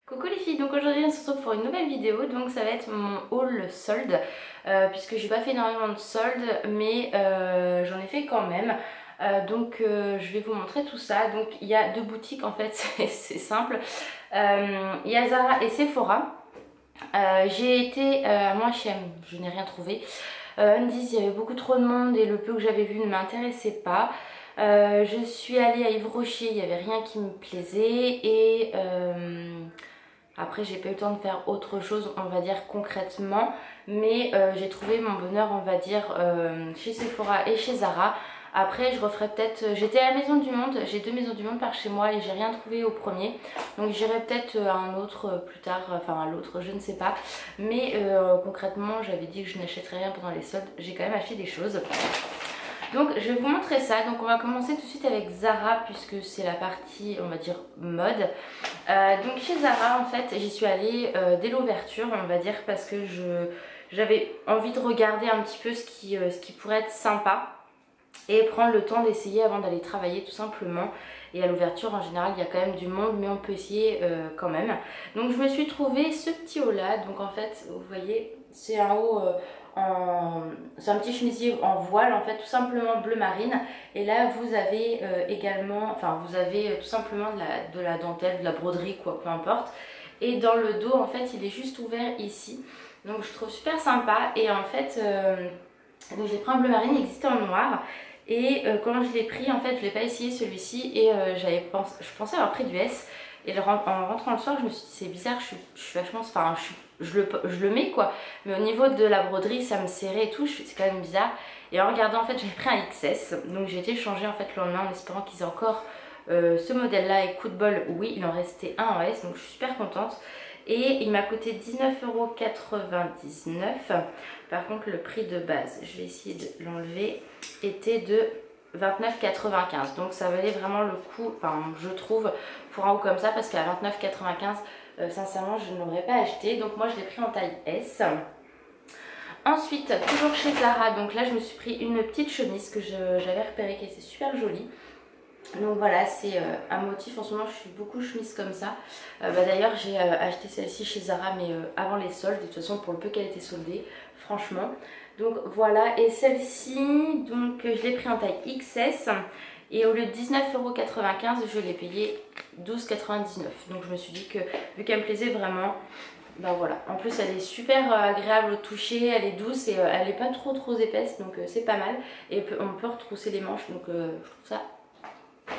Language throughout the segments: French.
Coucou les filles, donc aujourd'hui on se retrouve pour une nouvelle vidéo, donc ça va être mon haul solde, puisque j'ai pas fait énormément de soldes, mais j'en ai fait quand même, je vais vous montrer tout ça. Donc il y a deux boutiques en fait, c'est simple, il y a Zara et Sephora. J'ai été à mon H&M, je n'ai rien trouvé. Undies, il y avait beaucoup trop de monde et le peu que j'avais vu ne m'intéressait pas. Je suis allée à Yves Rocher, il n'y avait rien qui me plaisait et après j'ai pas eu le temps de faire autre chose on va dire concrètement, mais j'ai trouvé mon bonheur on va dire chez Sephora et chez Zara. Après je referai peut-être, j'étais à la Maison du Monde, j'ai deux Maisons du Monde par chez moi et j'ai rien trouvé au premier, donc j'irai peut-être à un autre plus tard, enfin à l'autre je ne sais pas, mais concrètement j'avais dit que je n'achèterais rien pendant les soldes, j'ai quand même acheté des choses. Donc je vais vous montrer ça. Donc on va commencer tout de suite avec Zara puisque c'est la partie on va dire mode. Donc chez Zara en fait j'y suis allée dès l'ouverture on va dire parce que j'avais envie de regarder un petit peu ce qui pourrait être sympa et prendre le temps d'essayer avant d'aller travailler tout simplement. Et à l'ouverture en général il y a quand même du monde mais on peut essayer quand même. Donc je me suis trouvé ce petit haut là. Donc en fait vous voyez c'est un haut c'est un petit chemisier en voile en fait tout simplement bleu marine, et là vous avez également, enfin vous avez tout simplement de la dentelle, de la broderie quoi, peu importe, et dans le dos en fait il est juste ouvert ici, donc je trouve super sympa. Et en fait donc j'ai pris un bleu marine, il existait en noir, et quand je l'ai pris en fait je l'ai pas essayé celui-ci et je pensais avoir pris du S. Et en rentrant le soir, je me suis dit c'est bizarre, je suis vachement, enfin je le mets quoi, mais au niveau de la broderie ça me serrait et tout, c'est quand même bizarre. Et en regardant en fait j'avais pris un XS, donc j'ai été changer en fait le lendemain en espérant qu'ils aient encore ce modèle là, et coup de bol oui il en restait un en S, donc je suis super contente. Et il m'a coûté 19,99 €. Par contre le prix de base, je vais essayer de l'enlever, était de 29,95 €, donc ça valait vraiment le coup, enfin je trouve, pour un haut comme ça, parce qu'à 29,95 € sincèrement je ne l'aurais pas acheté, donc moi je l'ai pris en taille S. Ensuite toujours chez Zara, donc là je me suis pris une petite chemise que j'avais repérée qui était super jolie. Donc voilà, c'est un motif, en ce moment je suis beaucoup chemise comme ça. D'ailleurs j'ai acheté celle-ci chez Zara mais avant les soldes, de toute façon pour le peu qu'elle était soldée, franchement. Donc voilà, et celle-ci, donc je l'ai pris en taille XS et au lieu de 19,95 € je l'ai payé 12,99 €. Donc je me suis dit que vu qu'elle me plaisait vraiment, ben voilà. En plus elle est super agréable au toucher, elle est douce et elle n'est pas trop épaisse, donc c'est pas mal. Et on peut retrousser les manches, donc je trouve ça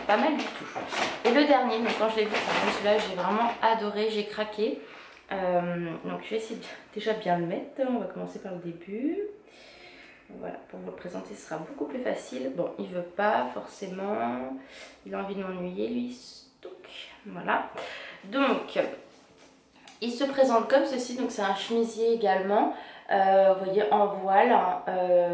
pas mal du tout. Et le dernier, donc quand je l'ai vu, celui-là j'ai vraiment adoré, j'ai craqué. Donc je vais essayer de déjà bien le mettre. On va commencer par le début. Voilà, pour vous le présenter ce sera beaucoup plus facile. Bon, il veut pas forcément, il a envie de m'ennuyer lui. Donc voilà, donc il se présente comme ceci. Donc c'est un chemisier également, vous voyez, en voile,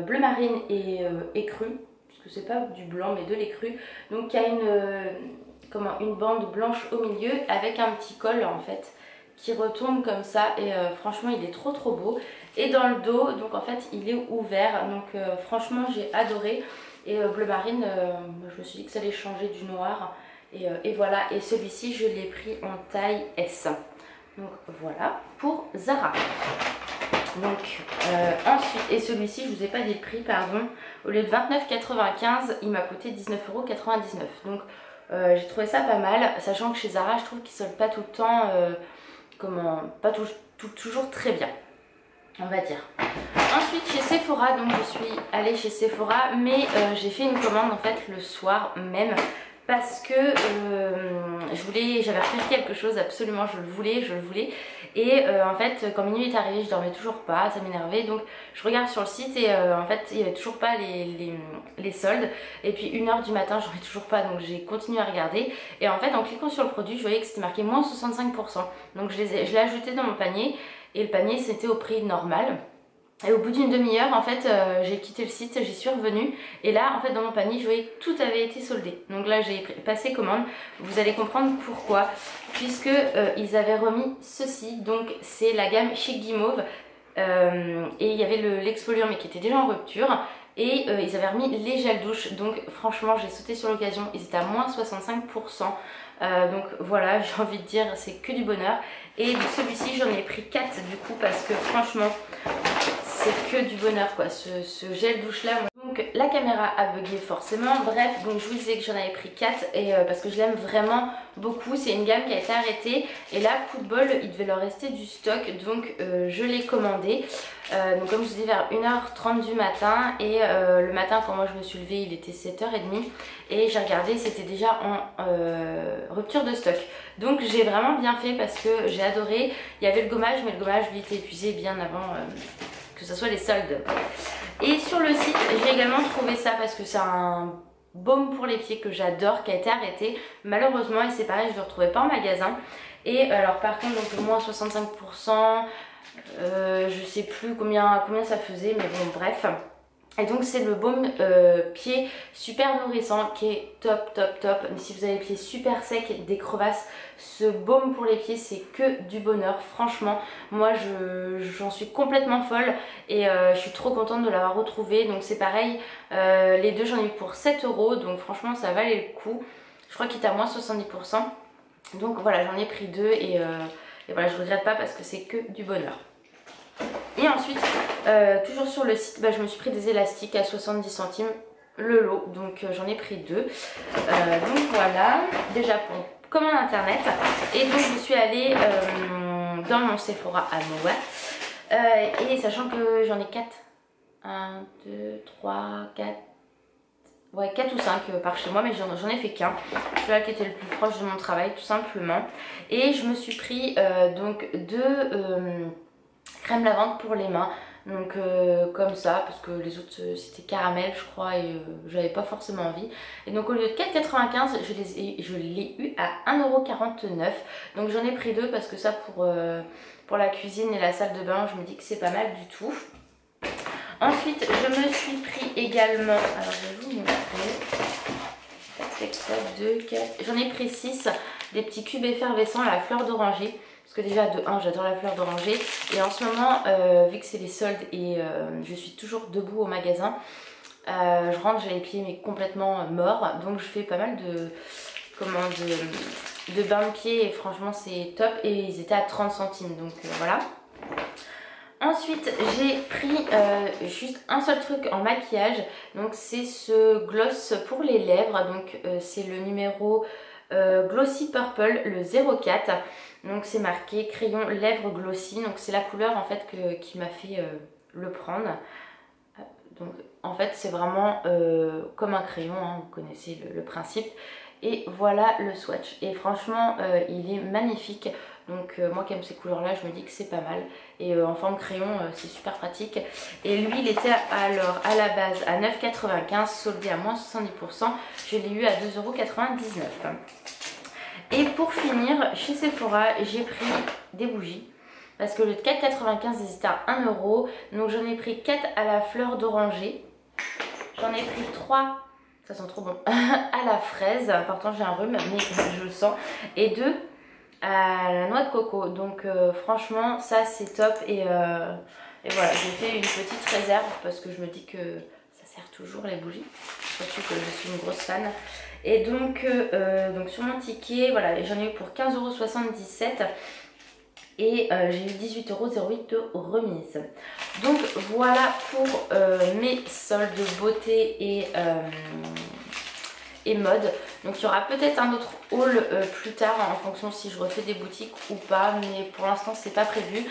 bleu marine et écru, puisque c'est pas du blanc mais de l'écru. Donc il y a une bande blanche au milieu avec un petit col en fait qui retombe comme ça, et franchement il est trop beau. Et dans le dos donc en fait il est ouvert, donc franchement j'ai adoré. Et bleu marine, je me suis dit que ça allait changer du noir, et voilà. Et celui-ci je l'ai pris en taille S. Donc voilà pour Zara. Donc ensuite, et celui-ci je vous ai pas dit le prix, pardon, au lieu de 29,95 € il m'a coûté 19,99 €. Donc j'ai trouvé ça pas mal, sachant que chez Zara je trouve qu'ils soldent pas tout le temps, toujours très bien, on va dire. Ensuite chez Sephora, donc je suis allée chez Sephora, mais j'ai fait une commande en fait le soir même, parce que j'avais repéré quelque chose, absolument je le voulais. Et en fait quand minuit est arrivé je dormais toujours pas, ça m'énervait, donc je regarde sur le site et en fait il n'y avait toujours pas les soldes. Et puis 1 h du matin j'en ai toujours pas, donc j'ai continué à regarder. Et en fait en cliquant sur le produit je voyais que c'était marqué moins 65%, donc je l'ai ajouté dans mon panier, et le panier c'était au prix normal. Et au bout d'une demi-heure en fait j'ai quitté le site, j'y suis revenue, et là en fait dans mon panier je voyais que tout avait été soldé. Donc là j'ai passé commande, vous allez comprendre pourquoi, puisque ils avaient remis ceci. Donc c'est la gamme Chic Guimauve, et il y avait l'exfoliant mais qui était déjà en rupture, et ils avaient remis les gels douche, donc franchement j'ai sauté sur l'occasion, ils étaient à moins 65%. Donc voilà, j'ai envie de dire c'est que du bonheur. Et de celui-ci j'en ai pris 4 du coup parce que franchement c'est que du bonheur quoi, ce gel douche là. Donc la caméra a bugué forcément, bref, donc je vous disais que j'en avais pris 4 et parce que je l'aime vraiment beaucoup. C'est une gamme qui a été arrêtée et là, coup de bol, il devait leur rester du stock, donc je l'ai commandé. Donc comme je vous dis, vers 1h30 du matin, et le matin quand moi je me suis levée il était 7h30 et j'ai regardé, c'était déjà en rupture de stock. Donc j'ai vraiment bien fait parce que j'ai adoré. Il y avait le gommage, mais le gommage lui était épuisé bien avant que ce soit les soldes. Et sur le site j'ai également trouvé ça parce que c'est un baume pour les pieds que j'adore, qui a été arrêté malheureusement, et c'est pareil, je ne le retrouvais pas en magasin. Et alors par contre donc moins 65%, je sais plus combien ça faisait, mais bon bref. Et donc c'est le baume pied super nourrissant qui est top top top. Mais si vous avez les pieds super secs, des crevasses, ce baume pour les pieds c'est que du bonheur. Franchement moi j'en suis complètement folle et je suis trop contente de l'avoir retrouvé. Donc c'est pareil, les deux j'en ai eu pour 7 €, donc franchement ça valait le coup. Je crois qu'il est à moins 70%. Donc voilà, j'en ai pris 2 et voilà, je regrette pas parce que c'est que du bonheur. Et ensuite, toujours sur le site, je me suis pris des élastiques à 70 centimes le lot, donc j'en ai pris 2. Donc voilà, déjà pour commande internet. Et donc je suis allée dans mon Sephora à Noël, et sachant que j'en ai 4, 1, 2, 3, 4, ouais 4 ou 5 par chez moi, mais j'en ai fait qu'un, celui-là qui était le plus proche de mon travail tout simplement. Et je me suis pris donc 2 crème lavande pour les mains, donc comme ça, parce que les autres c'était caramel je crois et j'avais pas forcément envie. Et donc au lieu de 4,95 je l'ai eu à 1,49 €. Donc j'en ai pris 2 parce que ça pour la cuisine et la salle de bain, je me dis que c'est pas mal du tout. Ensuite je me suis pris également, alors je vais vous montrer, j'en ai pris 6, des petits cubes effervescents à la fleur d'oranger. Parce que déjà de 1 j'adore la fleur d'oranger, et en ce moment vu que c'est les soldes et je suis toujours debout au magasin, je rentre, j'ai les pieds mais complètement morts, donc je fais pas mal de bains de pieds et franchement c'est top, et ils étaient à 30 centimes, donc voilà. Ensuite j'ai pris juste un seul truc en maquillage, donc c'est ce gloss pour les lèvres, donc c'est le numéro Glossy Purple, le 04. Donc c'est marqué crayon lèvres glossy, donc c'est la couleur en fait qui m'a fait le prendre. Donc en fait c'est vraiment comme un crayon, hein, vous connaissez le principe. Et voilà le swatch, et franchement il est magnifique. Donc moi qui aime ces couleurs là, je me dis que c'est pas mal, et en forme crayon c'est super pratique. Et lui il était alors à la base à 9,95 €, soldé à moins 70%, je l'ai eu à 2,99 €. Et pour finir, chez Sephora, j'ai pris des bougies. Parce que le 4,95 ils étaient à 1 €. Donc j'en ai pris 4 à la fleur d'oranger. J'en ai pris 3, ça sent trop bon, à la fraise. Pourtant j'ai un rhume, mais je le sens. Et 2 à la noix de coco. Donc franchement, ça c'est top. Et voilà, j'ai fait une petite réserve parce que je me dis que ça sert toujours les bougies. Surtout que je suis une grosse fan. Et donc sur mon ticket, voilà, j'en ai eu pour 15,77 € et j'ai eu 18,08 € de remise. Donc voilà pour mes soldes beauté et mode. Donc il y aura peut-être un autre haul plus tard en fonction si je refais des boutiques ou pas, mais pour l'instant c'est pas prévu.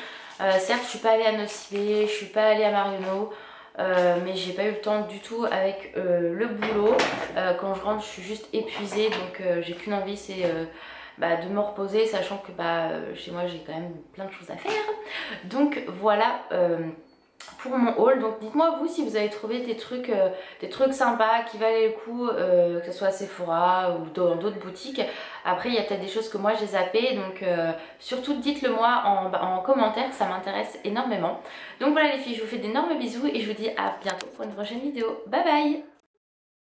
Certes je suis pas allée à Nocibé, je suis pas allée à Marionneau. Mais j'ai pas eu le temps du tout avec le boulot. Quand je rentre je suis juste épuisée, donc j'ai qu'une envie, c'est de me reposer, sachant que chez moi j'ai quand même plein de choses à faire. Donc voilà pour mon haul. Donc dites-moi vous si vous avez trouvé des trucs sympas qui valaient le coup, que ce soit à Sephora ou dans d'autres boutiques. Après il y a peut-être des choses que moi j'ai zappées, donc surtout dites-le moi en commentaire, ça m'intéresse énormément. Donc voilà les filles, je vous fais d'énormes bisous et je vous dis à bientôt pour une prochaine vidéo. Bye bye.